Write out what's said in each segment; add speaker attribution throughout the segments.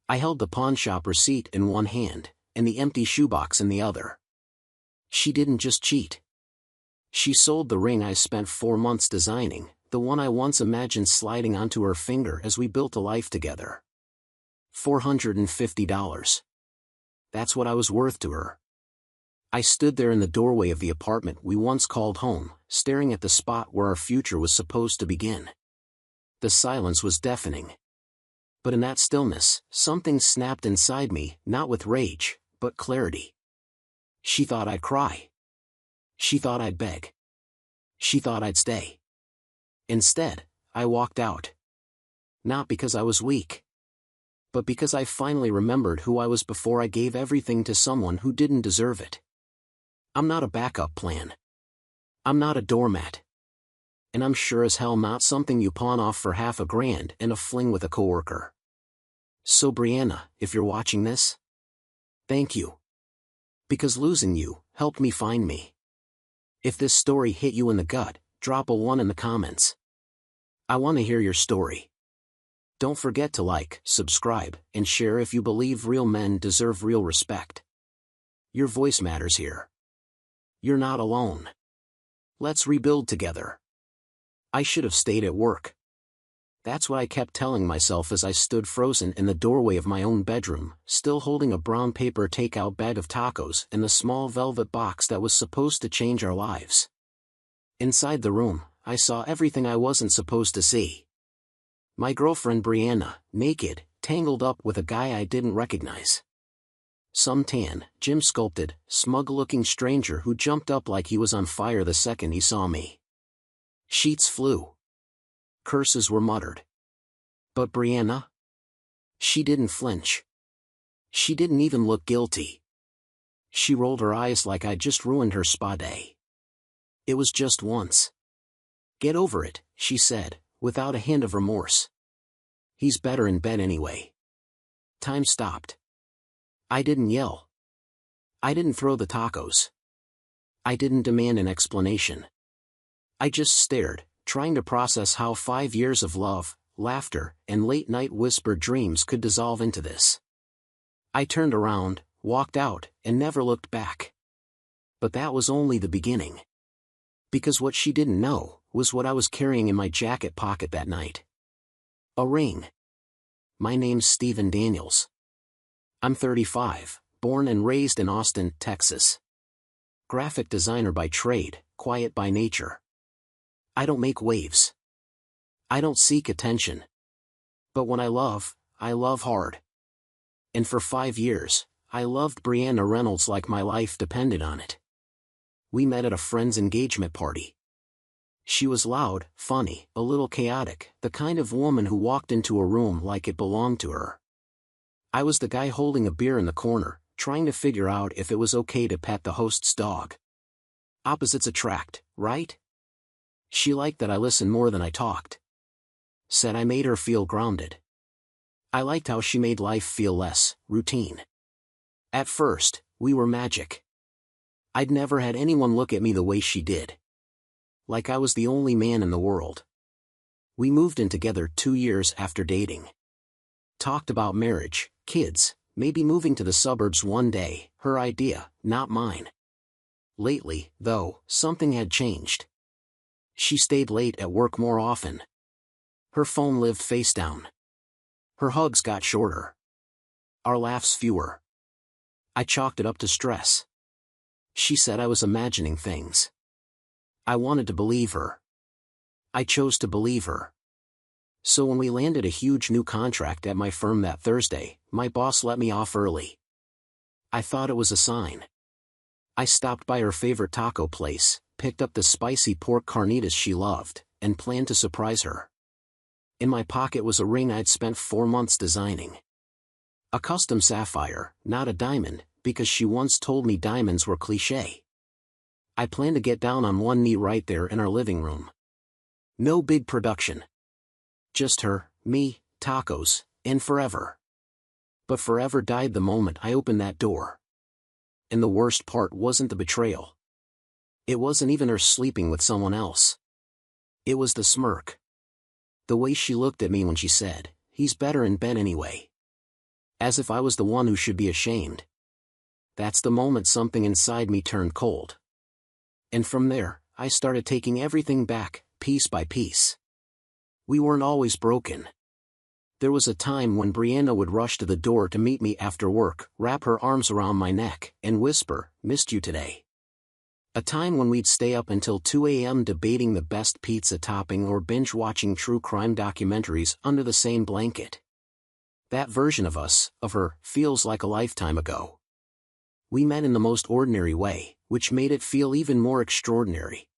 Speaker 1: I held the pawnshop receipt in one hand, and the empty shoebox in the other. She didn't just cheat. She sold the ring I spent 4 months designing, the one I once imagined sliding onto her finger as we built a life together. $450. That's what I was worth to her. I stood there in the doorway of the apartment we once called home, staring at the spot where our future was supposed to begin. The silence was deafening. But in that stillness, something snapped inside me, not with rage, but clarity. She thought I'd cry. She thought I'd beg. She thought I'd stay. Instead, I walked out. Not because I was weak, but because I finally remembered who I was before I gave everything to someone who didn't deserve it. I'm not a backup plan. I'm not a doormat. And I'm sure as hell not something you pawn off for $50,000 and a fling with a coworker. So Brianna, if you're watching this, thank you. Because losing you helped me find me. If this story hit you in the gut, drop a 1 in the comments. I want to hear your story. Don't forget to like, subscribe, and share if you believe real men deserve real respect. Your voice matters here. You're not alone. Let's rebuild together. I should have stayed at work. That's what I kept telling myself as I stood frozen in the doorway of my own bedroom, still holding a brown paper takeout bag of tacos and the small velvet box that was supposed to change our lives. Inside the room, I saw everything I wasn't supposed to see. My girlfriend Brianna, naked, tangled up with a guy I didn't recognize. Some tan, gym-sculpted, smug-looking stranger who jumped up like he was on fire the second he saw me. Sheets flew. Curses were muttered. But Brianna? She didn't flinch. She didn't even look guilty. She rolled her eyes like I'd just ruined her spa day. It was just once. Get over it, she said, without a hint of remorse. He's better in bed anyway. Time stopped. I didn't yell. I didn't throw the tacos. I didn't demand an explanation. I just stared, trying to process how 5 years of love, laughter, and late-night whispered dreams could dissolve into this. I turned around, walked out, and never looked back. But that was only the beginning. Because what she didn't know was what I was carrying in my jacket pocket that night. A ring. My name's Stephen Daniels. I'm 35, born and raised in Austin, Texas. Graphic designer by trade, quiet by nature. I don't make waves. I don't seek attention. But when I love hard. And for 5 years, I loved Brianna Reynolds like my life depended on it. We met at a friend's engagement party. She was loud, funny, a little chaotic, the kind of woman who walked into a room like it belonged to her. I was the guy holding a beer in the corner, trying to figure out if it was okay to pet the host's dog. Opposites attract, right? She liked that I listened more than I talked. Said I made her feel grounded. I liked how she made life feel less routine. At first, we were magic. I'd never had anyone look at me the way she did. Like I was the only man in the world. We moved in together 2 years after dating. Talked about marriage, kids, maybe moving to the suburbs one day, her idea, not mine. Lately, though, something had changed. She stayed late at work more often. Her phone lived face down. Her hugs got shorter. Our laughs fewer. I chalked it up to stress. She said I was imagining things. I wanted to believe her. I chose to believe her. So when we landed a huge new contract at my firm that Thursday, my boss let me off early. I thought it was a sign. I stopped by her favorite taco place, picked up the spicy pork carnitas she loved, and planned to surprise her. In my pocket was a ring I'd spent 4 months designing. A custom sapphire, not a diamond, because she once told me diamonds were cliché. I planned to get down on one knee right there in our living room. No big production. Just her, me, tacos, and forever. But forever died the moment I opened that door. And the worst part wasn't the betrayal. It wasn't even her sleeping with someone else. It was the smirk. The way she looked at me when she said, "He's better in bed anyway." As if I was the one who should be ashamed. That's the moment something inside me turned cold. And from there, I started taking everything back, piece by piece. We weren't always broken. There was a time when Brianna would rush to the door to meet me after work, wrap her arms around my neck, and whisper, "Missed you today." A time when we'd stay up until 2 a.m. debating the best pizza topping or binge-watching true crime documentaries under the same blanket. That version of us, of her, feels like a lifetime ago. We met in the most ordinary way, which made it feel even more extraordinary.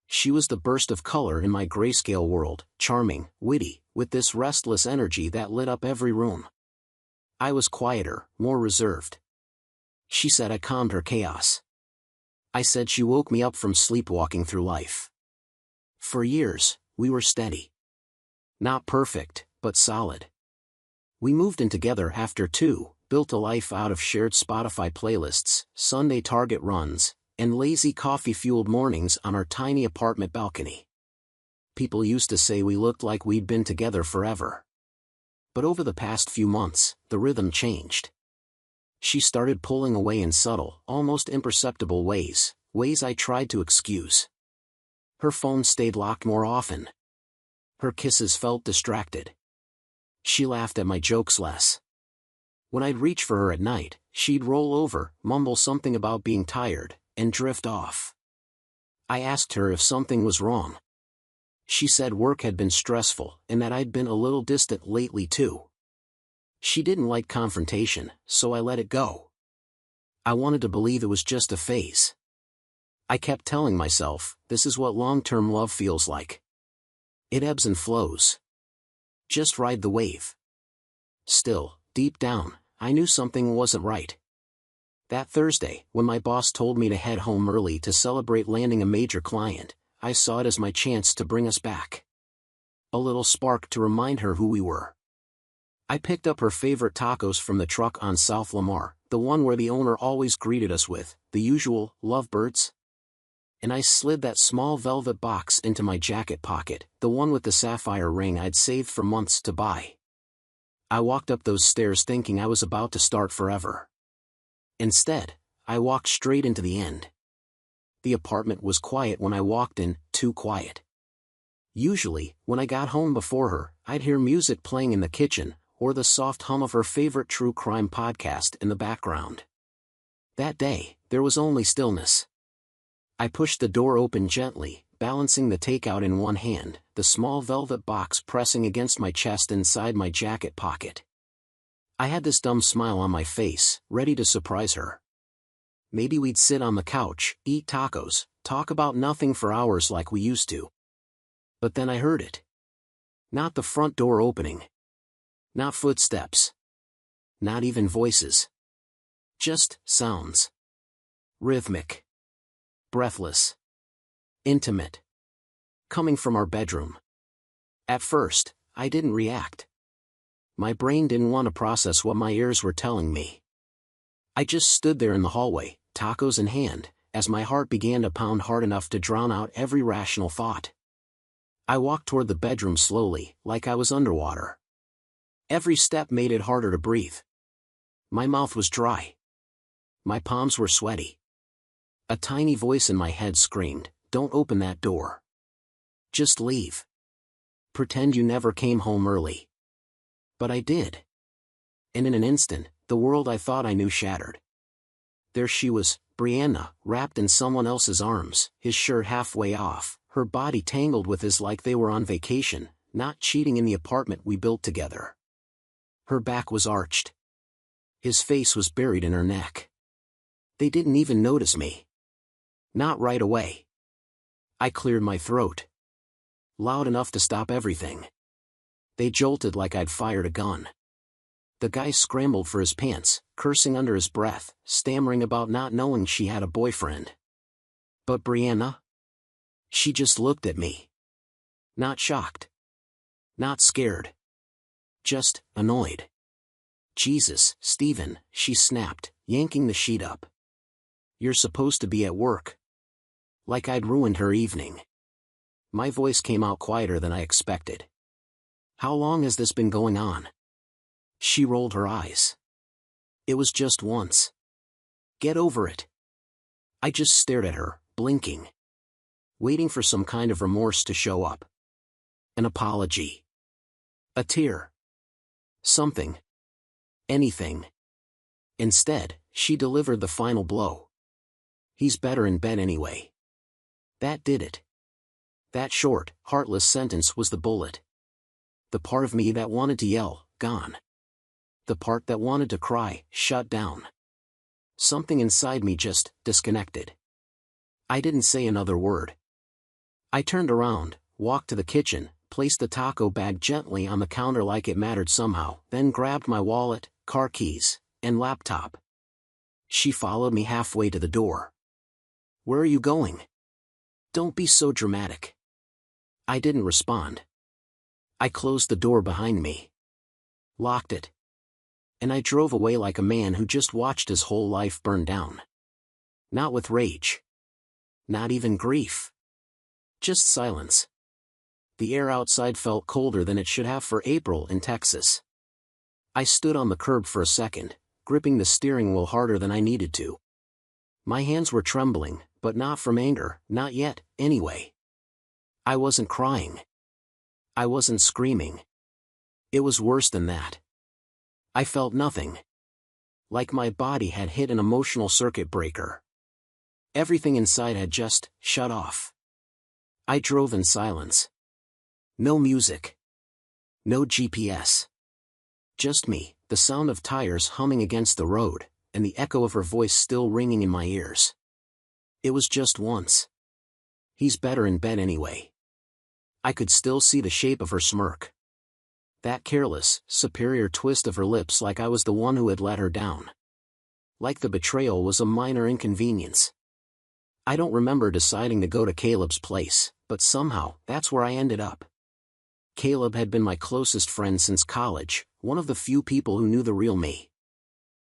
Speaker 1: She was the burst of color in my grayscale world, charming, witty, with this restless energy that lit up every room. I was quieter, more reserved. She said I calmed her chaos. I said she woke me up from sleepwalking through life. For years, we were steady. Not perfect, but solid. We moved in together after 2, built a life out of shared Spotify playlists, Sunday Target runs, and lazy coffee-fueled mornings on our tiny apartment balcony. People used to say we looked like we'd been together forever. But over the past few months, the rhythm changed. She started pulling away in subtle, almost imperceptible ways I tried to excuse. Her phone stayed locked more often. Her kisses felt distracted. She laughed at my jokes less. When I'd reach for her at night, she'd roll over, mumble something about being tired, and drift off. I asked her if something was wrong. She said work had been stressful and that I'd been a little distant lately too. She didn't like confrontation, so I let it go. I wanted to believe it was just a phase. I kept telling myself, this is what long-term love feels like. It ebbs and flows. Just ride the wave. Still, deep down, I knew something wasn't right. That Thursday, when my boss told me to head home early to celebrate landing a major client, I saw it as my chance to bring us back. A little spark to remind her who we were. I picked up her favorite tacos from the truck on South Lamar, the one where the owner always greeted us with, the usual, "Lovebirds." And I slid that small velvet box into my jacket pocket, the one with the sapphire ring I'd saved for months to buy. I walked up those stairs thinking I was about to start forever. Instead, I walked straight into the end. The apartment was quiet when I walked in, too quiet. Usually, when I got home before her, I'd hear music playing in the kitchen, or the soft hum of her favorite true crime podcast in the background. That day, there was only stillness. I pushed the door open gently, balancing the takeout in one hand, the small velvet box pressing against my chest inside my jacket pocket. I had this dumb smile on my face, ready to surprise her. Maybe we'd sit on the couch, eat tacos, talk about nothing for hours like we used to. But then I heard it. Not the front door opening. Not footsteps. Not even voices. Just sounds. Rhythmic. Breathless. Intimate. Coming from our bedroom. At first, I didn't react. My brain didn't want to process what my ears were telling me. I just stood there in the hallway, tacos in hand, as my heart began to pound hard enough to drown out every rational thought. I walked toward the bedroom slowly, like I was underwater. Every step made it harder to breathe. My mouth was dry. My palms were sweaty. A tiny voice in my head screamed, "Don't open that door. Just leave. Pretend you never came home early." But I did. And in an instant, the world I thought I knew shattered. There she was, Brianna, wrapped in someone else's arms, his shirt halfway off, her body tangled with his like they were on vacation, not cheating in the apartment we built together. Her back was arched. His face was buried in her neck. They didn't even notice me. Not right away. I cleared my throat. Loud enough to stop everything. They jolted like I'd fired a gun. The guy scrambled for his pants, cursing under his breath, stammering about not knowing she had a boyfriend. But Brianna? She just looked at me. Not shocked. Not scared. Just annoyed. "Jesus, Steven," she snapped, yanking the sheet up. "You're supposed to be at work." Like I'd ruined her evening. My voice came out quieter than I expected. "How long has this been going on?" She rolled her eyes. It was just once. Get over it. I just stared at her, blinking. Waiting for some kind of remorse to show up. An apology. A tear. Something. Anything. Instead, she delivered the final blow. He's better in bed anyway. That did it. That short, heartless sentence was the bullet. The part of me that wanted to yell, gone. The part that wanted to cry, shut down. Something inside me just disconnected. I didn't say another word. I turned around, walked to the kitchen, placed the taco bag gently on the counter like it mattered somehow, then grabbed my wallet, car keys, and laptop. She followed me halfway to the door. Where are you going? Don't be so dramatic. I didn't respond. I closed the door behind me. Locked it. And I drove away like a man who just watched his whole life burn down. Not with rage. Not even grief. Just silence. The air outside felt colder than it should have for April in Texas. I stood on the curb for a second, gripping the steering wheel harder than I needed to. My hands were trembling, but not from anger, not yet, anyway. I wasn't crying. I wasn't screaming. It was worse than that. I felt nothing. Like my body had hit an emotional circuit breaker. Everything inside had just shut off. I drove in silence. No music. No GPS. Just me, the sound of tires humming against the road, and the echo of her voice still ringing in my ears. It was just once. He's better in bed anyway. I could still see the shape of her smirk. That careless, superior twist of her lips like I was the one who had let her down. Like the betrayal was a minor inconvenience. I don't remember deciding to go to Caleb's place, but somehow, that's where I ended up. Caleb had been my closest friend since college, one of the few people who knew the real me.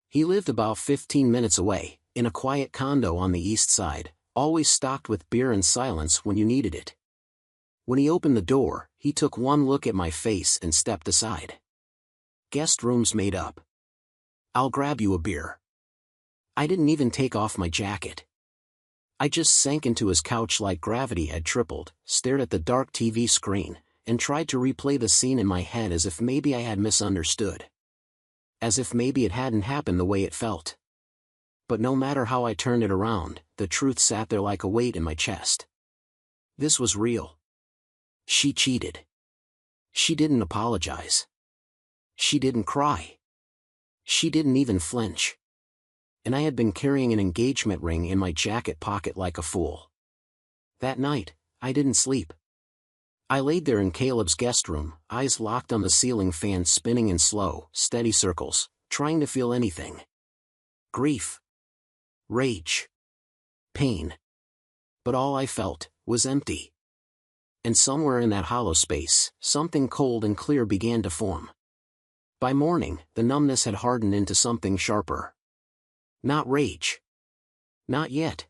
Speaker 1: He lived about 15 minutes away, in a quiet condo on the east side, always stocked with beer and silence when you needed it. When he opened the door, he took one look at my face and stepped aside. Guest room's made up. I'll grab you a beer. I didn't even take off my jacket. I just sank into his couch like gravity had tripled, stared at the dark TV screen, and tried to replay the scene in my head as if maybe I had misunderstood. As if maybe it hadn't happened the way it felt. But no matter how I turned it around, the truth sat there like a weight in my chest. This was real. She cheated. She didn't apologize. She didn't cry. She didn't even flinch. And I had been carrying an engagement ring in my jacket pocket like a fool. That night, I didn't sleep. I laid there in Caleb's guest room, eyes locked on the ceiling fan spinning in slow, steady circles, trying to feel anything. Grief. Rage. Pain. But all I felt was empty. And somewhere in that hollow space, something cold and clear began to form. By morning, the numbness had hardened into something sharper. Not rage. Not yet.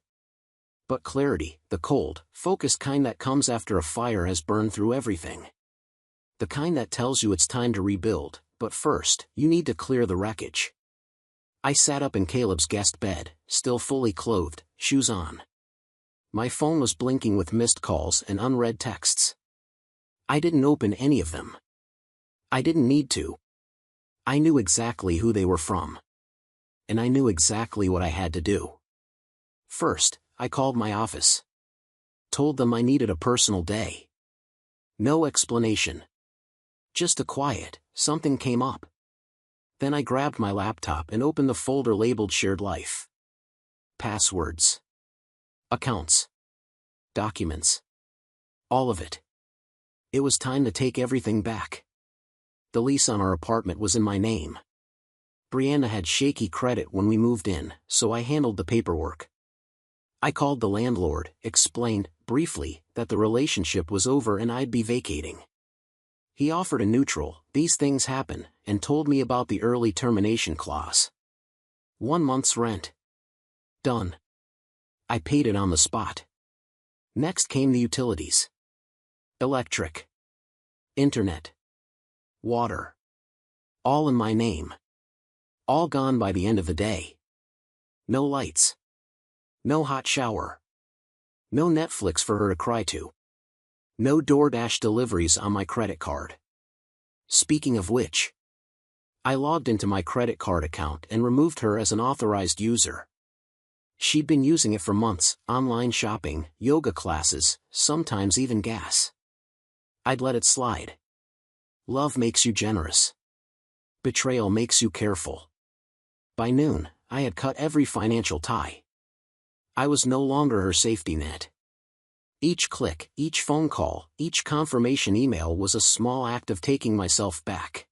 Speaker 1: But clarity, the cold, focused kind that comes after a fire has burned through everything. The kind that tells you it's time to rebuild, but first, you need to clear the wreckage. I sat up in Caleb's guest bed, still fully clothed, shoes on. My phone was blinking with missed calls and unread texts. I didn't open any of them. I didn't need to. I knew exactly who they were from. And I knew exactly what I had to do. First, I called my office. Told them I needed a personal day. No explanation. Just a quiet, something came up. Then I grabbed my laptop and opened the folder labeled Shared Life. Passwords. Accounts. Documents. All of it. It was time to take everything back. The lease on our apartment was in my name. Brianna had shaky credit when we moved in, so I handled the paperwork. I called the landlord, explained, briefly, that the relationship was over and I'd be vacating. He offered a neutral, "These things happen," and told me about the early termination clause. 1 month's rent. Done. I paid it on the spot. Next came the utilities. Electric. Internet. Water. All in my name. All gone by the end of the day. No lights. No hot shower. No Netflix for her to cry to. No DoorDash deliveries on my credit card. Speaking of which, I logged into my credit card account and removed her as an authorized user. She'd been using it for months, online shopping, yoga classes, sometimes even gas. I'd let it slide. Love makes you generous. Betrayal makes you careful. By noon, I had cut every financial tie. I was no longer her safety net. Each click, each phone call, each confirmation email was a small act of taking myself back.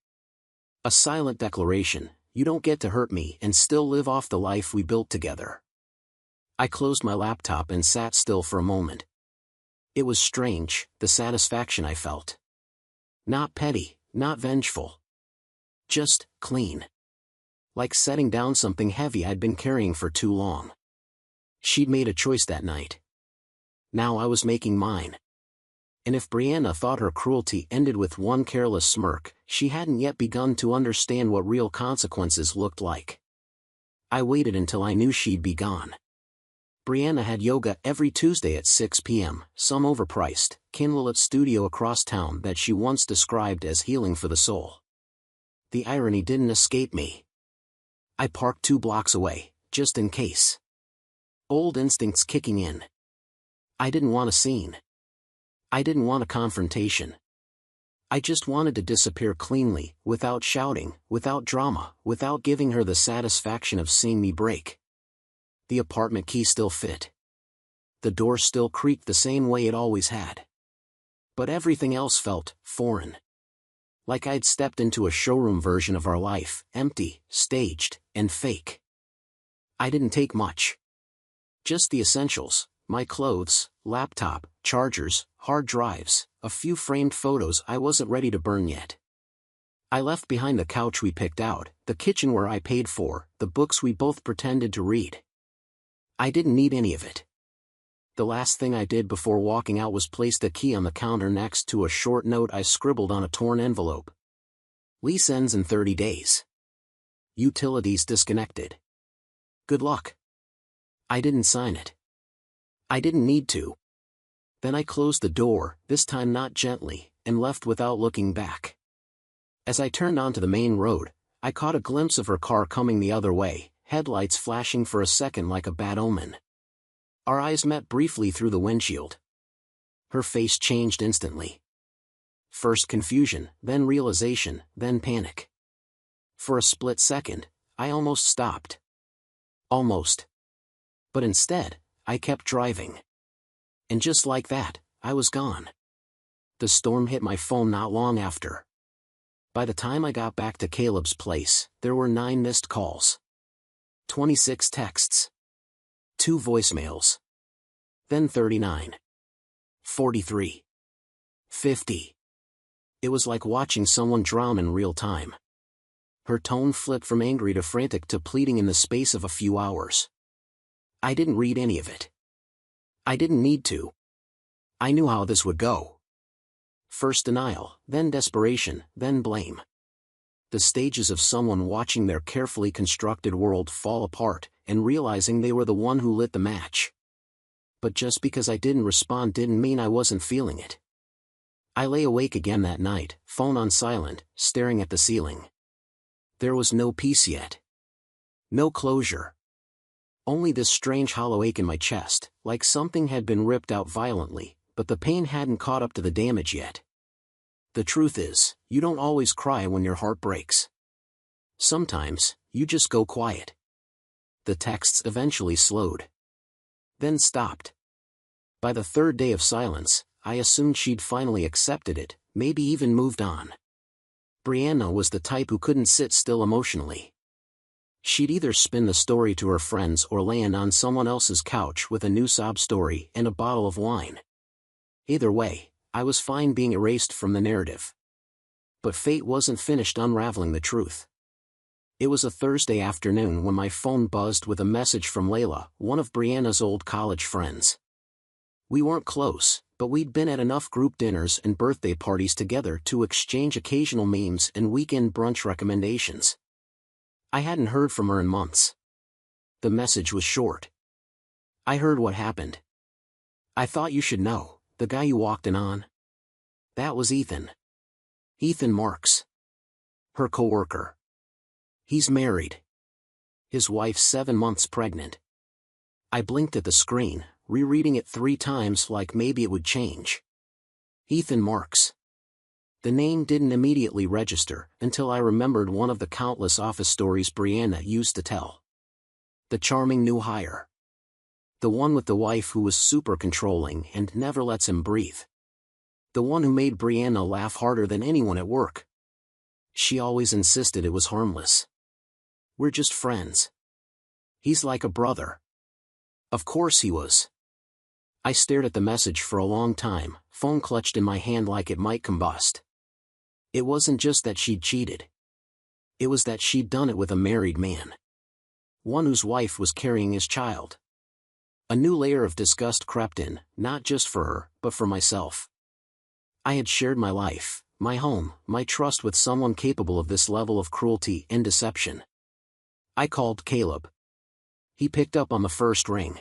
Speaker 1: A silent declaration, you don't get to hurt me and still live off the life we built together. I closed my laptop and sat still for a moment. It was strange, the satisfaction I felt. Not petty, not vengeful. Just clean. Like setting down something heavy I'd been carrying for too long. She'd made a choice that night. Now I was making mine. And if Brianna thought her cruelty ended with one careless smirk, she hadn't yet begun to understand what real consequences looked like. I waited until I knew she'd be gone. Brianna had yoga every Tuesday at 6 p.m., some overpriced, candlelit studio across town that she once described as healing for the soul. The irony didn't escape me. I parked 2 blocks away, just in case. Old instincts kicking in. I didn't want a scene. I didn't want a confrontation. I just wanted to disappear cleanly, without shouting, without drama, without giving her the satisfaction of seeing me break. The apartment key still fit. The door still creaked the same way it always had. But everything else felt foreign. Like I'd stepped into a showroom version of our life, empty, staged, and fake. I didn't take much. Just the essentials, my clothes, laptop, chargers, hard drives, a few framed photos I wasn't ready to burn yet. I left behind the couch we picked out, the kitchen where I paid for, the books we both pretended to read. I didn't need any of it. The last thing I did before walking out was place the key on the counter next to a short note I scribbled on a torn envelope. Lease ends in 30 days. Utilities disconnected. Good luck. I didn't sign it. I didn't need to. Then I closed the door, this time not gently, and left without looking back. As I turned onto the main road, I caught a glimpse of her car coming the other way, headlights flashing for a second like a bad omen. Our eyes met briefly through the windshield. Her face changed instantly. First confusion, then realization, then panic. For a split second, I almost stopped. Almost. But instead, I kept driving. And just like that, I was gone. The storm hit my phone not long after. By the time I got back to Caleb's place, there were 9 missed calls. 26 texts. 2 voicemails. Then 39. 43. 50. It was like watching someone drown in real time. Her tone flipped from angry to frantic to pleading in the space of a few hours. I didn't read any of it. I didn't need to. I knew how this would go. First denial, then desperation, then blame. The stages of someone watching their carefully constructed world fall apart, and realizing they were the one who lit the match. But just because I didn't respond didn't mean I wasn't feeling it. I lay awake again that night, phone on silent, staring at the ceiling. There was no peace yet. No closure. Only this strange hollow ache in my chest, like something had been ripped out violently, but the pain hadn't caught up to the damage yet. The truth is, you don't always cry when your heart breaks. Sometimes, you just go quiet. The texts eventually slowed. Then stopped. By the 3rd day of silence, I assumed she'd finally accepted it, maybe even moved on. Brianna was the type who couldn't sit still emotionally. She'd either spin the story to her friends or land on someone else's couch with a new sob story and a bottle of wine. Either way, I was fine being erased from the narrative. But fate wasn't finished unraveling the truth. It was a Thursday afternoon when my phone buzzed with a message from Layla, one of Brianna's old college friends. We weren't close, but we'd been at enough group dinners and birthday parties together to exchange occasional memes and weekend brunch recommendations. I hadn't heard from her in months. The message was short. I heard what happened. I thought you should know, the guy you walked in on. That was Ethan. Ethan Marks. Her coworker. He's married. His wife's 7 months pregnant. I blinked at the screen, rereading it 3 times like maybe it would change. Ethan Marks. The name didn't immediately register until I remembered one of the countless office stories Brianna used to tell. The charming new hire. The one with the wife who was super controlling and never lets him breathe. The one who made Brianna laugh harder than anyone at work. She always insisted it was harmless. We're just friends. He's like a brother. Of course he was. I stared at the message for a long time, phone clutched in my hand like it might combust. It wasn't just that she'd cheated. It was that she'd done it with a married man. One whose wife was carrying his child. A new layer of disgust crept in, not just for her, but for myself. I had shared my life, my home, my trust with someone capable of this level of cruelty and deception. I called Caleb. He picked up on the first ring.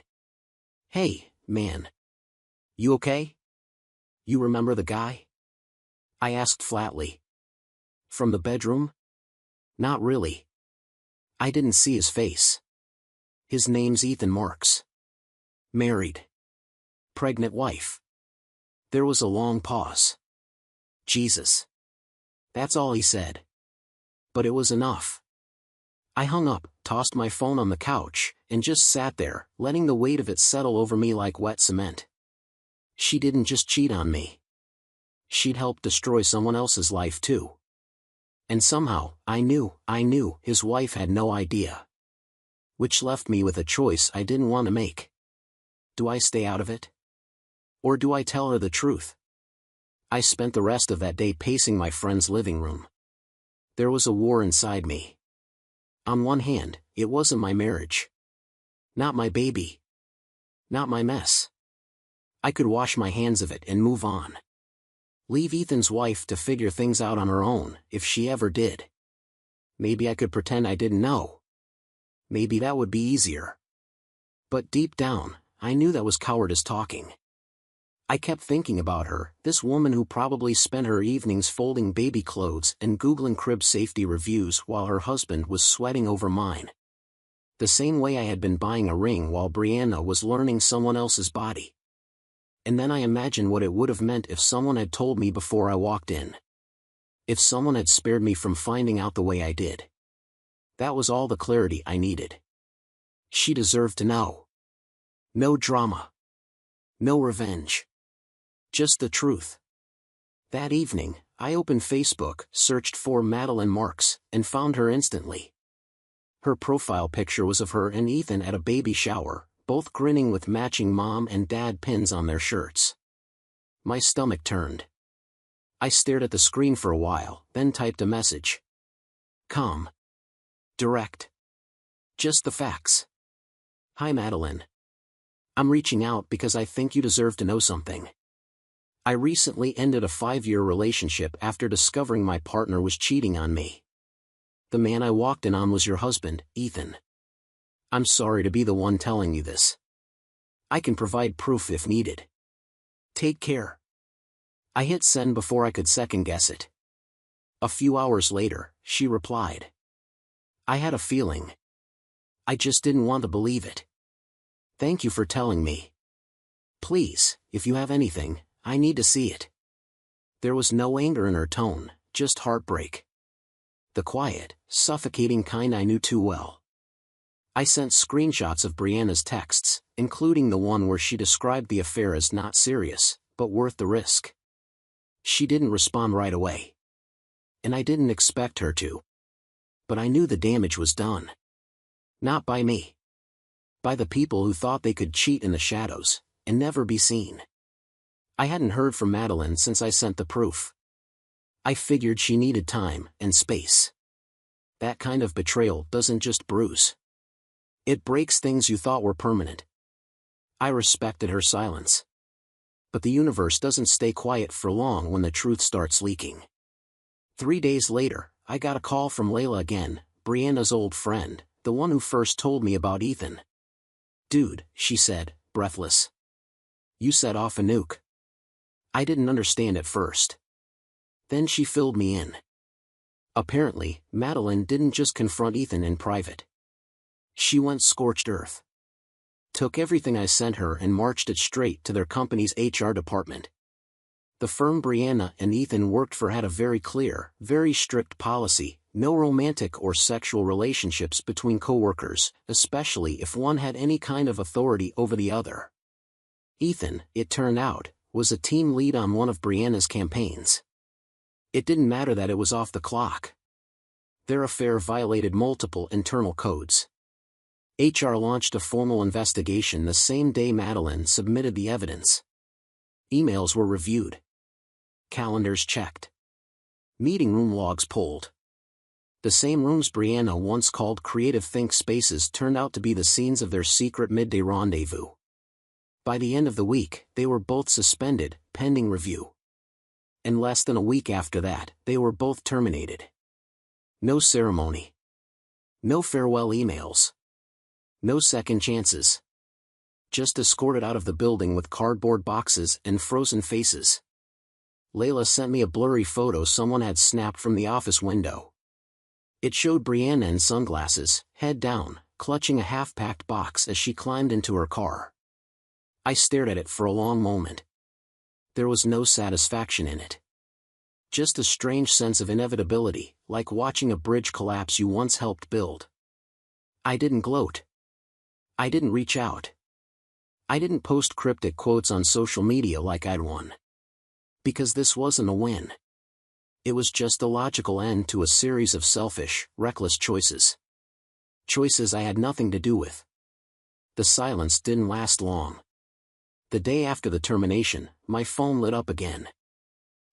Speaker 1: Hey, man. You okay? You remember the guy? I asked flatly. From the bedroom? Not really. I didn't see his face. His name's Ethan Marks. Married. Pregnant wife. There was a long pause. Jesus. That's all he said. But it was enough. I hung up, tossed my phone on the couch, and just sat there, letting the weight of it settle over me like wet cement. She didn't just cheat on me. She'd helped destroy someone else's life too. And somehow, I knew his wife had no idea. Which left me with a choice I didn't want to make. Do I stay out of it? Or do I tell her the truth? I spent the rest of that day pacing my friend's living room. There was a war inside me. On one hand, it wasn't my marriage. Not my baby. Not my mess. I could wash my hands of it and move on. Leave Ethan's wife to figure things out on her own, if she ever did. Maybe I could pretend I didn't know. Maybe that would be easier. But deep down, I knew that was cowardice talking. I kept thinking about her, this woman who probably spent her evenings folding baby clothes and Googling crib safety reviews while her husband was sweating over mine. The same way I had been buying a ring while Brianna was learning someone else's body. And then I imagined what it would have meant if someone had told me before I walked in. If someone had spared me from finding out the way I did. That was all the clarity I needed. She deserved to know. No drama. No revenge. Just the truth. That evening, I opened Facebook, searched for Madeline Marks, and found her instantly. Her profile picture was of her and Ethan at a baby shower, both grinning with matching mom and dad pins on their shirts. My stomach turned. I stared at the screen for a while, then typed a message. Calm. Direct. Just the facts. Hi Madeline. I'm reaching out because I think you deserve to know something. I recently ended a 5-year relationship after discovering my partner was cheating on me. The man I walked in on was your husband, Ethan. I'm sorry to be the one telling you this. I can provide proof if needed. Take care. I hit send before I could second guess it. A few hours later, she replied. I had a feeling. I just didn't want to believe it. Thank you for telling me. Please, if you have anything, I need to see it. There was no anger in her tone, just heartbreak. The quiet, suffocating kind I knew too well. I sent screenshots of Brianna's texts, including the one where she described the affair as not serious, but worth the risk. She didn't respond right away. And I didn't expect her to. But I knew the damage was done. Not by me. By the people who thought they could cheat in the shadows, and never be seen. I hadn't heard from Madeline since I sent the proof. I figured she needed time and space. That kind of betrayal doesn't just bruise. It breaks things you thought were permanent. I respected her silence. But the universe doesn't stay quiet for long when the truth starts leaking. 3 days later, I got a call from Layla again, Brianna's old friend, the one who first told me about Ethan. "Dude," she said, breathless. "You set off a nuke." I didn't understand at first. Then she filled me in. Apparently, Madeline didn't just confront Ethan in private. She went scorched earth. Took everything I sent her and marched it straight to their company's HR department. The firm Brianna and Ethan worked for had a very clear, very strict policy: no romantic or sexual relationships between coworkers, especially if one had any kind of authority over the other. Ethan, it turned out, was a team lead on one of Brianna's campaigns. It didn't matter that it was off the clock. Their affair violated multiple internal codes. HR launched a formal investigation the same day Madeline submitted the evidence. Emails were reviewed. Calendars checked. Meeting room logs pulled. The same rooms Brianna once called creative think spaces turned out to be the scenes of their secret midday rendezvous. By the end of the week, they were both suspended, pending review. And less than a week after that, they were both terminated. No ceremony. No farewell emails. No second chances. Just escorted out of the building with cardboard boxes and frozen faces. Layla sent me a blurry photo someone had snapped from the office window. It showed Brianna in sunglasses, head down, clutching a half-packed box as she climbed into her car. I stared at it for a long moment. There was no satisfaction in it. Just a strange sense of inevitability, like watching a bridge collapse you once helped build. I didn't gloat. I didn't reach out. I didn't post cryptic quotes on social media like I'd won. Because this wasn't a win. It was just a logical end to a series of selfish, reckless choices. Choices I had nothing to do with. The silence didn't last long. The day after the termination, my phone lit up again.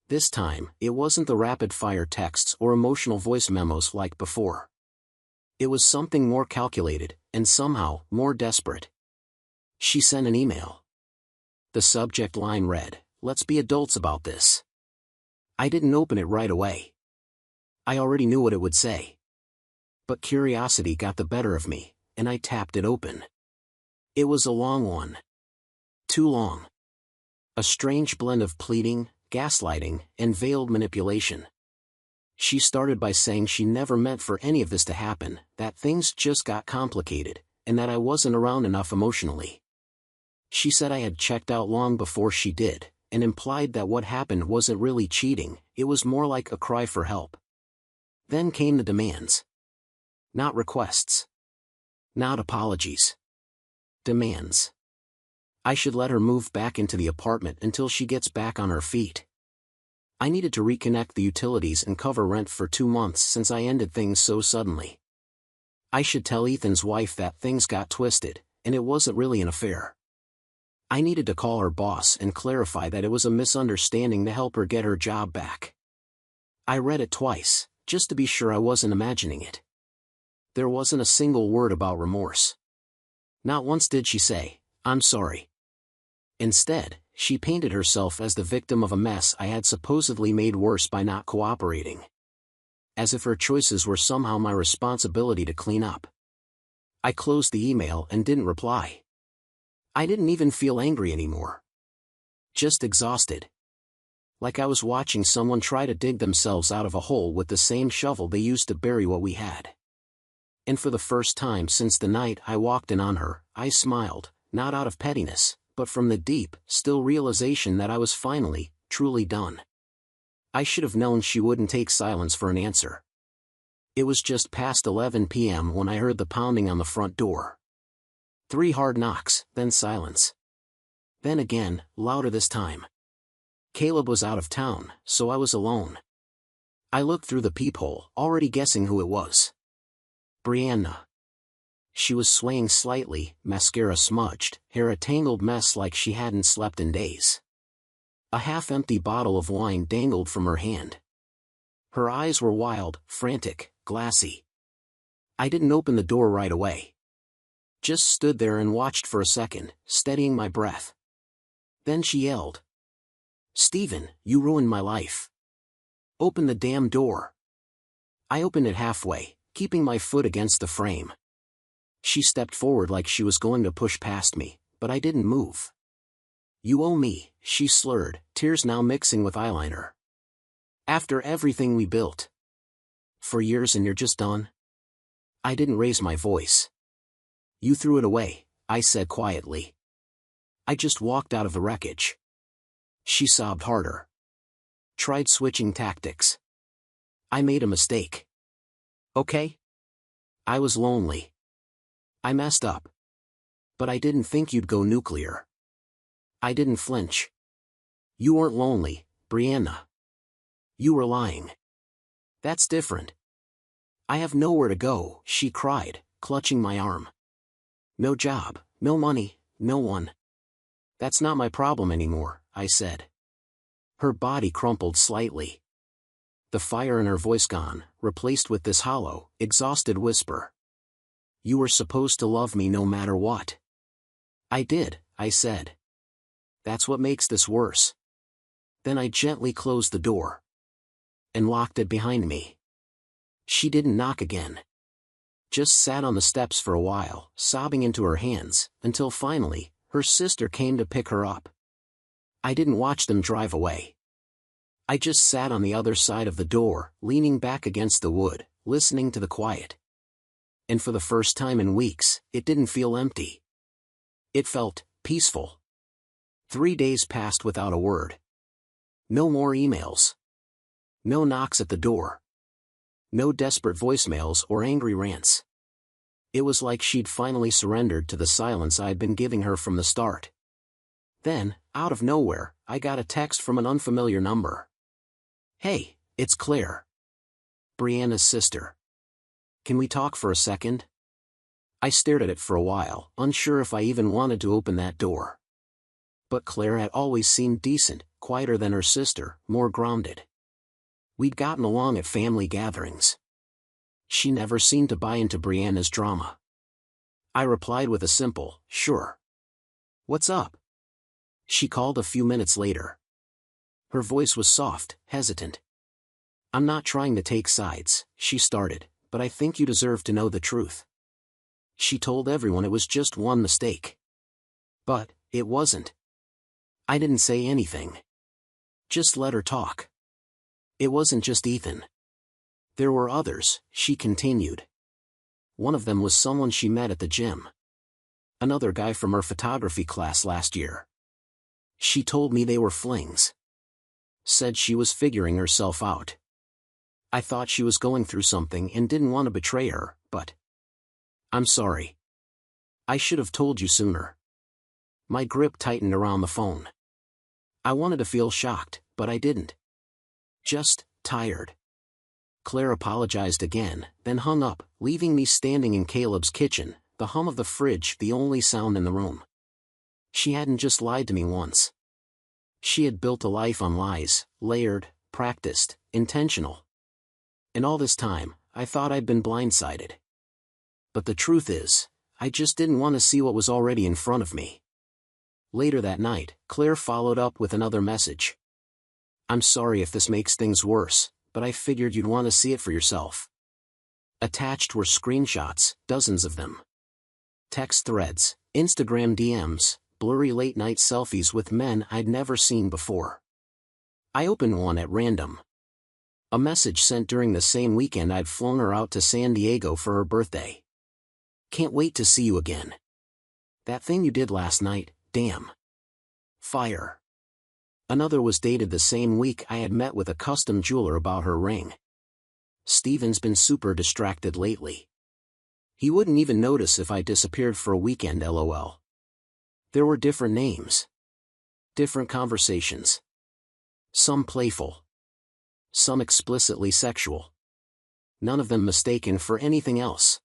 Speaker 1: This time, it wasn't the rapid-fire texts or emotional voice memos like before. It was something more calculated, and somehow, more desperate. She sent an email. The subject line read, "Let's be adults about this." I didn't open it right away. I already knew what it would say. But curiosity got the better of me, and I tapped it open. It was a long one. Too long. A strange blend of pleading, gaslighting, and veiled manipulation. She started by saying she never meant for any of this to happen, that things just got complicated, and that I wasn't around enough emotionally. She said I had checked out long before she did, and implied that what happened wasn't really cheating, it was more like a cry for help. Then came the demands. Not requests. Not apologies. Demands. I should let her move back into the apartment until she gets back on her feet. I needed to reconnect the utilities and cover rent for 2 months since I ended things so suddenly. I should tell Ethan's wife that things got twisted, and it wasn't really an affair. I needed to call her boss and clarify that it was a misunderstanding to help her get her job back. I read it twice, just to be sure I wasn't imagining it. There wasn't a single word about remorse. Not once did she say, "I'm sorry." Instead, she painted herself as the victim of a mess I had supposedly made worse by not cooperating. As if her choices were somehow my responsibility to clean up. I closed the email and didn't reply. I didn't even feel angry anymore. Just exhausted. Like I was watching someone try to dig themselves out of a hole with the same shovel they used to bury what we had. And for the first time since the night I walked in on her, I smiled, not out of pettiness, but from the deep, still realization that I was finally, truly done. I should have known she wouldn't take silence for an answer. It was just past 11 p.m. when I heard the pounding on the front door. 3 hard knocks, then silence. Then again, louder this time. Caleb was out of town, so I was alone. I looked through the peephole, already guessing who it was. Brianna. She was swaying slightly, mascara smudged, hair a tangled mess like she hadn't slept in days. A half-empty bottle of wine dangled from her hand. Her eyes were wild, frantic, glassy. I didn't open the door right away. Just stood there and watched for a second, steadying my breath. Then she yelled, "Steven, you ruined my life. Open the damn door." I opened it halfway, keeping my foot against the frame. She stepped forward like she was going to push past me, but I didn't move. "You owe me," she slurred, tears now mixing with eyeliner. "After everything we built. For years and you're just done?" I didn't raise my voice. "You threw it away," I said quietly. "I just walked out of the wreckage." She sobbed harder. "Tried switching tactics. I made a mistake. Okay? I was lonely. I messed up. But I didn't think you'd go nuclear." I didn't flinch. "You weren't lonely, Brianna. You were lying. That's different." "I have nowhere to go," she cried, clutching my arm. "No job, no money, no one." "That's not my problem anymore," I said. Her body crumpled slightly. The fire in her voice gone, replaced with this hollow, exhausted whisper. "You were supposed to love me no matter what." "I did," I said. "That's what makes this worse." Then I gently closed the door. And locked it behind me. She didn't knock again. Just sat on the steps for a while, sobbing into her hands, until finally, her sister came to pick her up. I didn't watch them drive away. I just sat on the other side of the door, leaning back against the wood, listening to the quiet. And for the first time in weeks, it didn't feel empty. It felt peaceful. 3 days passed without a word. No more emails. No knocks at the door. No desperate voicemails or angry rants. It was like she'd finally surrendered to the silence I'd been giving her from the start. Then, out of nowhere, I got a text from an unfamiliar number. "Hey, it's Claire. Brianna's sister. Can we talk for a second?" I stared at it for a while, unsure if I even wanted to open that door. But Claire had always seemed decent, quieter than her sister, more grounded. We'd gotten along at family gatherings. She never seemed to buy into Brianna's drama. I replied with a simple, "Sure. What's up?" She called a few minutes later. Her voice was soft, hesitant. "I'm not trying to take sides," she started, "but I think you deserve to know the truth." She told everyone it was just one mistake. But it wasn't. I didn't say anything. Just let her talk. It wasn't just Ethan. There were others, she continued. One of them was someone she met at the gym. Another guy from her photography class last year. She told me they were flings. Said she was figuring herself out. I thought she was going through something and didn't want to betray her, but... I'm sorry. I should have told you sooner. My grip tightened around the phone. I wanted to feel shocked, but I didn't. Just tired. Claire apologized again, then hung up, leaving me standing in Caleb's kitchen, the hum of the fridge the only sound in the room. She hadn't just lied to me once. She had built a life on lies, layered, practiced, intentional. And all this time, I thought I'd been blindsided. But the truth is, I just didn't want to see what was already in front of me. Later that night, Claire followed up with another message. "I'm sorry if this makes things worse, but I figured you'd want to see it for yourself." Attached were screenshots, dozens of them. Text threads, Instagram DMs, blurry late-night selfies with men I'd never seen before. I opened one at random. A message sent during the same weekend I'd flown her out to San Diego for her birthday. "Can't wait to see you again. That thing you did last night, damn. Fire." Another was dated the same week I had met with a custom jeweler about her ring. "Steven's been super distracted lately. He wouldn't even notice if I disappeared for a weekend, lol." There were different names. Different conversations. Some playful. Some explicitly sexual. None of them mistaken for anything else.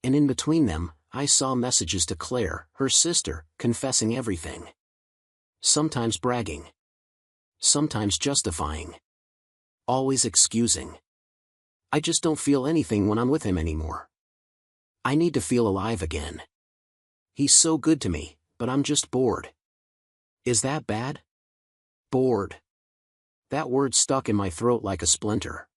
Speaker 1: And in between them, I saw messages to Claire, her sister, confessing everything. Sometimes bragging. Sometimes justifying. Always excusing. "I just don't feel anything when I'm with him anymore. I need to feel alive again. He's so good to me, but I'm just bored." Is that bad? Bored. That word stuck in my throat like a splinter.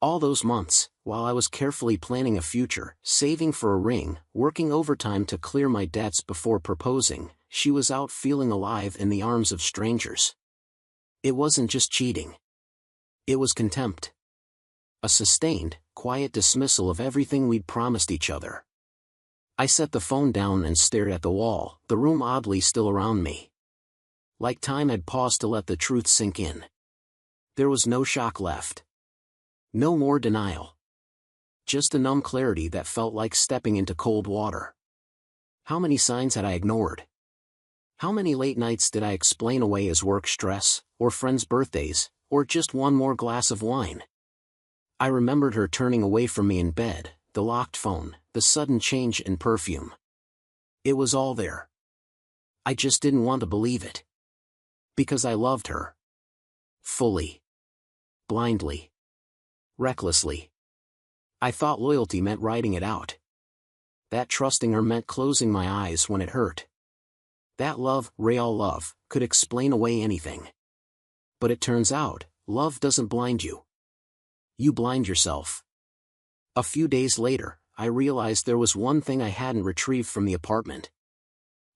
Speaker 1: All those months, while I was carefully planning a future, saving for a ring, working overtime to clear my debts before proposing, she was out feeling alive in the arms of strangers. It wasn't just cheating. It was contempt. A sustained, quiet dismissal of everything we'd promised each other. I set the phone down and stared at the wall, the room oddly still around me. Like time had paused to let the truth sink in. There was no shock left. No more denial. Just a numb clarity that felt like stepping into cold water. How many signs had I ignored? How many late nights did I explain away as work stress, or friends' birthdays, or just one more glass of wine? I remembered her turning away from me in bed, the locked phone, the sudden change in perfume. It was all there. I just didn't want to believe it. Because I loved her. Fully. Blindly. Recklessly. I thought loyalty meant writing it out. That trusting her meant closing my eyes when it hurt. That love, real love, could explain away anything. But it turns out, love doesn't blind you. You blind yourself. A few days later, I realized there was one thing I hadn't retrieved from the apartment.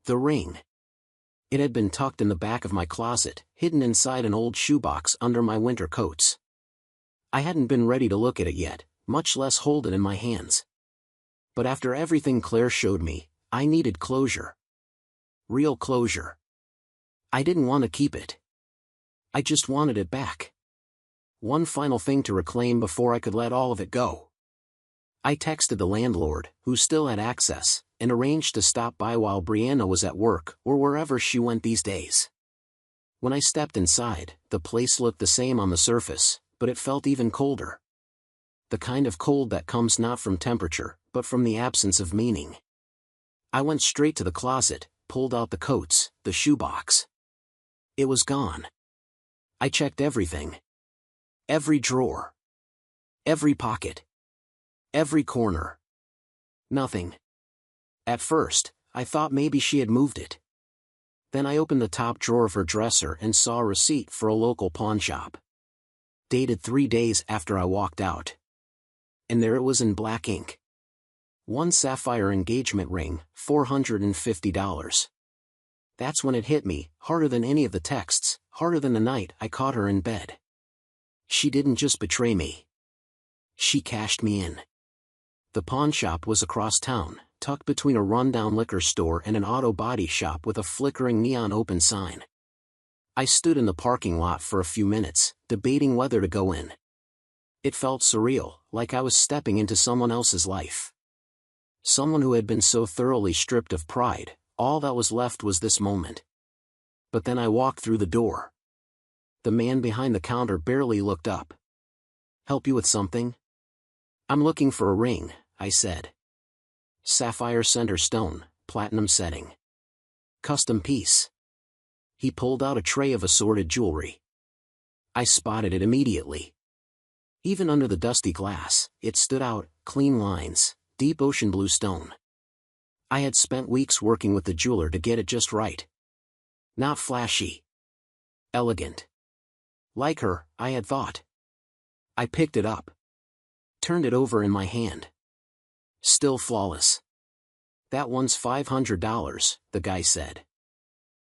Speaker 1: The ring. It had been tucked in the back of my closet, hidden inside an old shoebox under my winter coats. I hadn't been ready to look at it yet, much less hold it in my hands. But after everything Claire showed me, I needed closure. Real closure. I didn't want to keep it. I just wanted it back. One final thing to reclaim before I could let all of it go. I texted the landlord, who still had access, and arranged to stop by while Brianna was at work or wherever she went these days. When I stepped inside, the place looked the same on the surface, but it felt even colder. The kind of cold that comes not from temperature, but from the absence of meaning. I went straight to the closet, pulled out the coats, the shoebox. It was gone. I checked everything. Every drawer. Every pocket. Every corner. Nothing. At first, I thought maybe she had moved it. Then I opened the top drawer of her dresser and saw a receipt for a local pawn shop. Dated 3 days after I walked out. And there it was in black ink. One sapphire engagement ring, $450. That's when it hit me, harder than any of the texts, harder than the night I caught her in bed. She didn't just betray me. She cashed me in. The pawn shop was across town, tucked between a rundown liquor store and an auto body shop with a flickering neon open sign. I stood in the parking lot for a few minutes, debating whether to go in. It felt surreal, like I was stepping into someone else's life. Someone who had been so thoroughly stripped of pride, all that was left was this moment. But then I walked through the door. The man behind the counter barely looked up. "Help you with something?" "I'm looking for a ring," I said. "Sapphire center stone, platinum setting. Custom piece." He pulled out a tray of assorted jewelry. I spotted it immediately. Even under the dusty glass, it stood out, clean lines, deep ocean blue stone. I had spent weeks working with the jeweler to get it just right. Not flashy. Elegant. Like her, I had thought. I picked it up. Turned it over in my hand. Still flawless. "That one's $500, the guy said.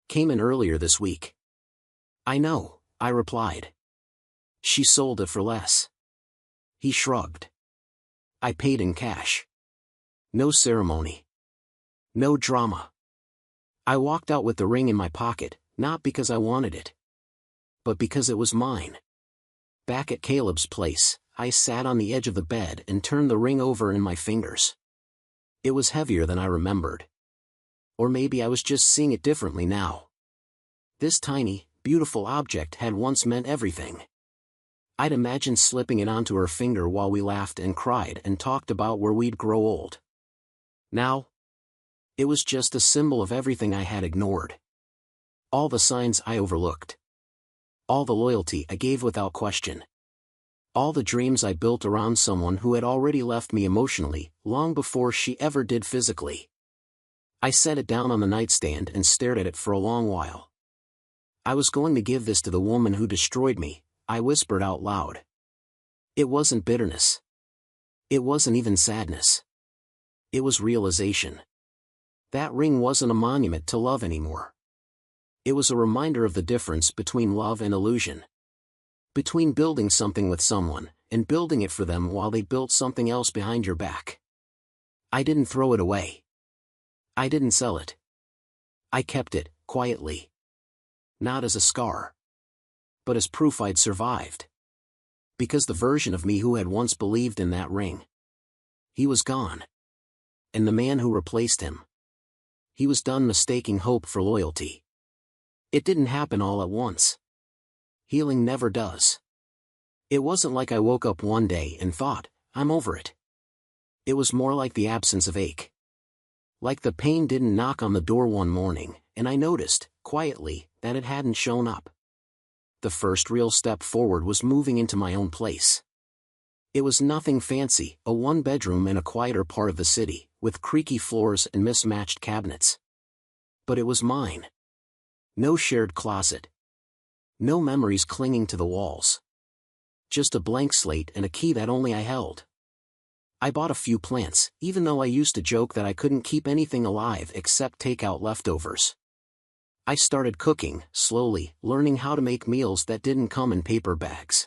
Speaker 1: "Came in earlier this week." "I know," I replied. "She sold it for less." He shrugged. I paid in cash. No ceremony. No drama. I walked out with the ring in my pocket, not because I wanted it, but because it was mine. Back at Caleb's place, I sat on the edge of the bed and turned the ring over in my fingers. It was heavier than I remembered. Or maybe I was just seeing it differently now. This tiny, beautiful object had once meant everything. I'd imagined slipping it onto her finger while we laughed and cried and talked about where we'd grow old. Now, it was just a symbol of everything I had ignored. All the signs I overlooked. All the loyalty I gave without question. All the dreams I built around someone who had already left me emotionally, long before she ever did physically. I set it down on the nightstand and stared at it for a long while. I was going to give this to the woman who destroyed me, I whispered out loud. It wasn't bitterness. It wasn't even sadness. It was realization. That ring wasn't a monument to love anymore. It was a reminder of the difference between love and illusion. Between building something with someone, and building it for them while they built something else behind your back. I didn't throw it away. I didn't sell it. I kept it, quietly. Not as a scar. But as proof I'd survived. Because the version of me who had once believed in that ring, he was gone. And the man who replaced him, he was done mistaking hope for loyalty. It didn't happen all at once. Healing never does. It wasn't like I woke up one day and thought, I'm over it. It was more like the absence of ache. Like the pain didn't knock on the door one morning, and I noticed, quietly, that it hadn't shown up. The first real step forward was moving into my own place. It was nothing fancy, a one-bedroom in a quieter part of the city, with creaky floors and mismatched cabinets. But it was mine. No shared closet. No memories clinging to the walls. Just a blank slate and a key that only I held. I bought a few plants, even though I used to joke that I couldn't keep anything alive except takeout leftovers. I started cooking, slowly, learning how to make meals that didn't come in paper bags.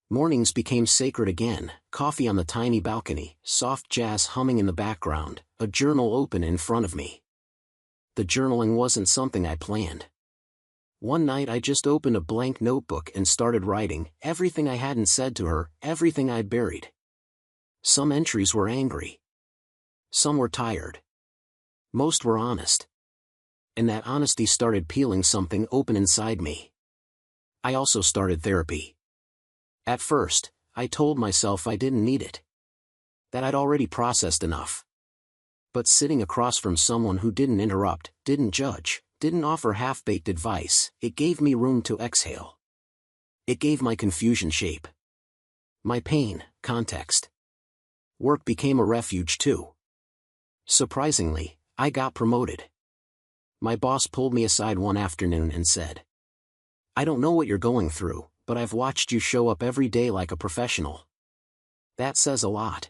Speaker 1: Mornings became sacred again, coffee on the tiny balcony, soft jazz humming in the background, a journal open in front of me. The journaling wasn't something I planned. One night I just opened a blank notebook and started writing, everything I hadn't said to her, everything I'd buried. Some entries were angry. Some were tired. Most were honest. And that honesty started peeling something open inside me. I also started therapy. At first, I told myself I didn't need it. That I'd already processed enough. But sitting across from someone who didn't interrupt, didn't judge, didn't offer half-baked advice, it gave me room to exhale. It gave my confusion shape. My pain, context. Work became a refuge too. Surprisingly, I got promoted. My boss pulled me aside one afternoon and said, I don't know what you're going through, but I've watched you show up every day like a professional. That says a lot.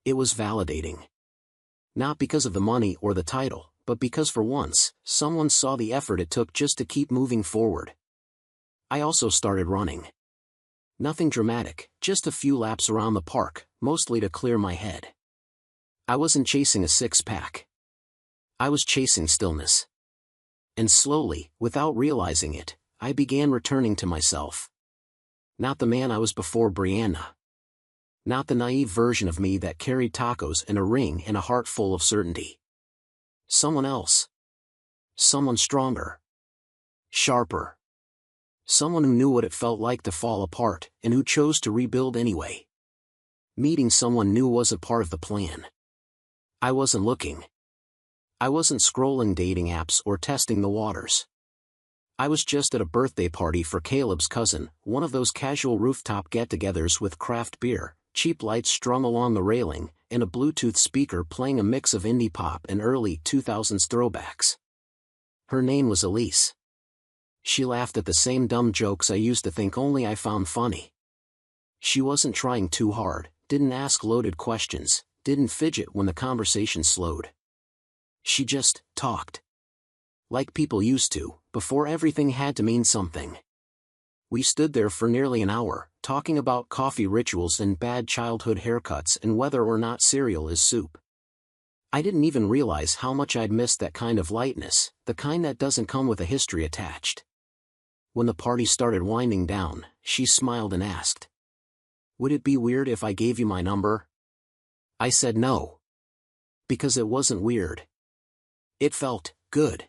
Speaker 1: It was validating. Not because of the money or the title, but because for once, someone saw the effort it took just to keep moving forward. I also started running. Nothing dramatic, just a few laps around the park, mostly to clear my head. I wasn't chasing a six-pack. I was chasing stillness. And slowly, without realizing it, I began returning to myself. Not the man I was before Brianna. Not the naive version of me that carried tacos and a ring and a heart full of certainty. Someone else. Someone stronger. Sharper. Someone who knew what it felt like to fall apart, and who chose to rebuild anyway. Meeting someone new was a part of the plan. I wasn't looking. I wasn't scrolling dating apps or testing the waters. I was just at a birthday party for Caleb's cousin, one of those casual rooftop get-togethers with craft beer, cheap lights strung along the railing, and a Bluetooth speaker playing a mix of indie pop and early 2000s throwbacks. Her name was Elise. She laughed at the same dumb jokes I used to think only I found funny. She wasn't trying too hard, didn't ask loaded questions, didn't fidget when the conversation slowed. She just talked. Like people used to, before everything had to mean something. We stood there for nearly an hour, talking about coffee rituals and bad childhood haircuts and whether or not cereal is soup. I didn't even realize how much I'd missed that kind of lightness, the kind that doesn't come with a history attached. When the party started winding down, she smiled and asked, "Would it be weird if I gave you my number?" I said no. Because it wasn't weird. It felt good.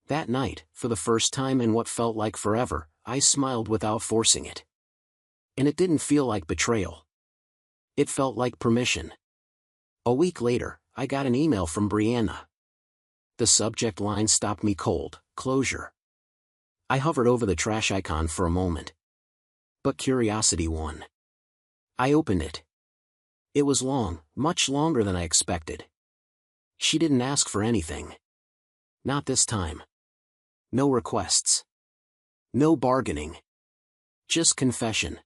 Speaker 1: That night, for the first time in what felt like forever, I smiled without forcing it. And it didn't feel like betrayal. It felt like permission. A week later, I got an email from Brianna. The subject line stopped me cold, closure. I hovered over the trash icon for a moment. But curiosity won. I opened it. It was long, much longer than I expected. She didn't ask for anything. Not this time. No requests. No bargaining. Just confession.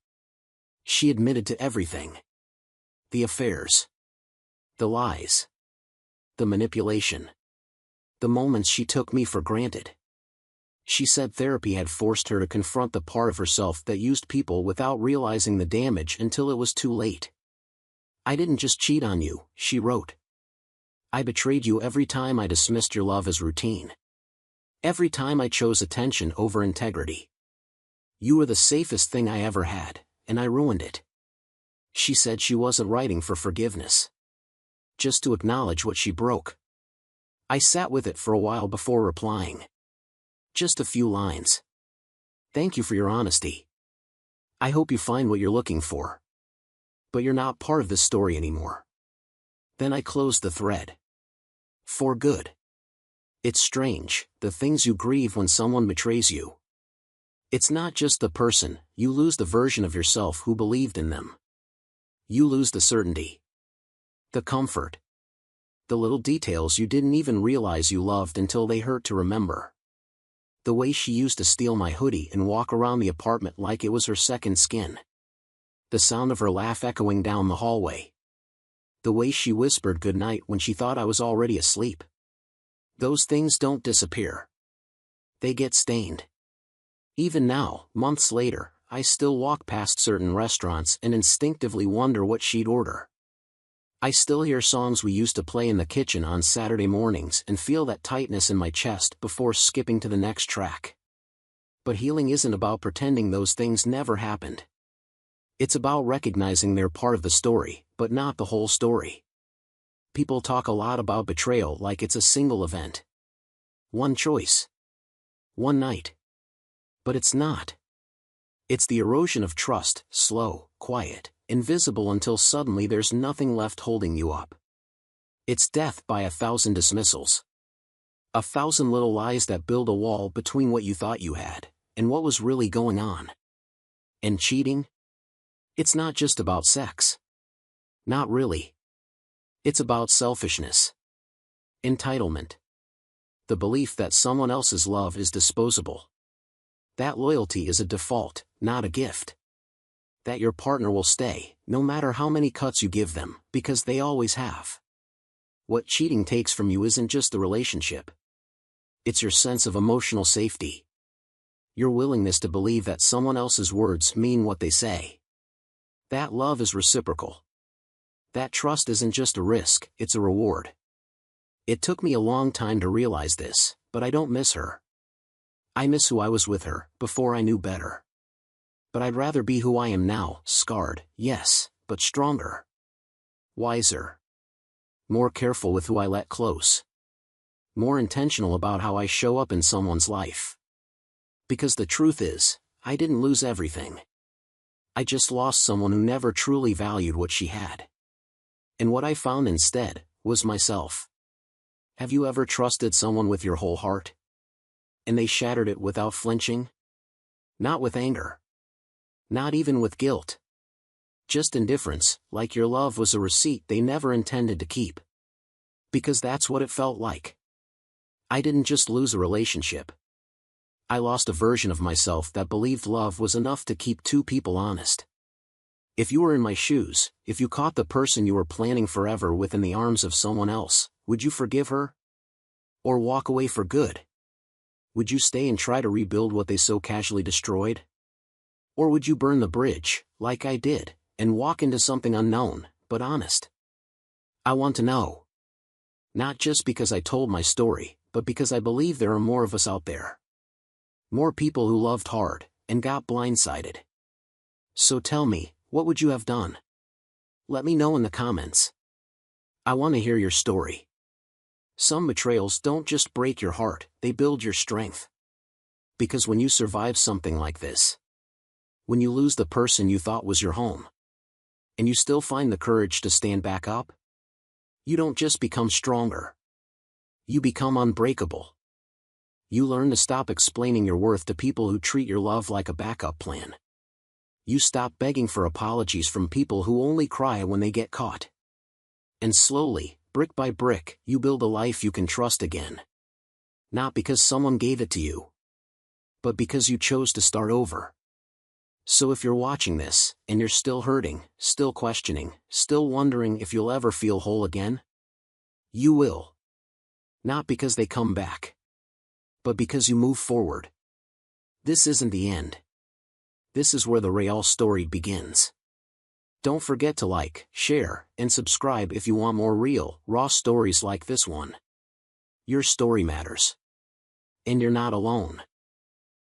Speaker 1: She admitted to everything. The affairs. The lies. The manipulation. The moments she took me for granted. She said therapy had forced her to confront the part of herself that used people without realizing the damage until it was too late. I didn't just cheat on you, she wrote. I betrayed you every time I dismissed your love as routine. Every time I chose attention over integrity. You were the safest thing I ever had, and I ruined it. She said she wasn't writing for forgiveness. Just to acknowledge what she broke. I sat with it for a while before replying. Just a few lines. Thank you for your honesty. I hope you find what you're looking for. But you're not part of this story anymore. Then I closed the thread. For good. It's strange, the things you grieve when someone betrays you. It's not just the person, you lose the version of yourself who believed in them. You lose the certainty. The comfort. The little details you didn't even realize you loved until they hurt to remember. The way she used to steal my hoodie and walk around the apartment like it was her second skin. The sound of her laugh echoing down the hallway. The way she whispered goodnight when she thought I was already asleep. Those things don't disappear. They get stained. Even now, months later, I still walk past certain restaurants and instinctively wonder what she'd order. I still hear songs we used to play in the kitchen on Saturday mornings and feel that tightness in my chest before skipping to the next track. But healing isn't about pretending those things never happened. It's about recognizing they're part of the story, but not the whole story. People talk a lot about betrayal like it's a single event. One choice. One night. But it's not. It's the erosion of trust, slow, quiet, invisible until suddenly there's nothing left holding you up. It's death by 1,000 dismissals. 1,000 little lies that build a wall between what you thought you had, and what was really going on. And cheating? It's not just about sex. Not really. It's about selfishness. Entitlement. The belief that someone else's love is disposable. That loyalty is a default, not a gift. That your partner will stay, no matter how many cuts you give them, because they always have. What cheating takes from you isn't just the relationship. It's your sense of emotional safety. Your willingness to believe that someone else's words mean what they say. That love is reciprocal. That trust isn't just a risk, it's a reward. It took me a long time to realize this, but I don't miss her. I miss who I was with her, before I knew better. But I'd rather be who I am now, scarred, yes, but stronger. Wiser. More careful with who I let close. More intentional about how I show up in someone's life. Because the truth is, I didn't lose everything. I just lost someone who never truly valued what she had. And what I found instead, was myself. Have you ever trusted someone with your whole heart? And they shattered it without flinching? Not with anger. Not even with guilt. Just indifference, like your love was a receipt they never intended to keep. Because that's what it felt like. I didn't just lose a relationship. I lost a version of myself that believed love was enough to keep two people honest. If you were in my shoes, if you caught the person you were planning forever with in the arms of someone else, would you forgive her? Or walk away for good? Would you stay and try to rebuild what they so casually destroyed? Or would you burn the bridge, like I did, and walk into something unknown, but honest? I want to know. Not just because I told my story, but because I believe there are more of us out there. More people who loved hard, and got blindsided. So tell me, what would you have done? Let me know in the comments. I want to hear your story. Some betrayals don't just break your heart, they build your strength. Because when you survive something like this, when you lose the person you thought was your home, and you still find the courage to stand back up, you don't just become stronger. You become unbreakable. You learn to stop explaining your worth to people who treat your love like a backup plan. You stop begging for apologies from people who only cry when they get caught. And slowly, brick by brick, you build a life you can trust again. Not because someone gave it to you, but because you chose to start over. So if you're watching this, and you're still hurting, still questioning, still wondering if you'll ever feel whole again, you will. Not because they come back, but because you move forward. This isn't the end. This is where the real story begins. Don't forget to like, share, and subscribe if you want more real, raw stories like this one. Your story matters. And you're not alone.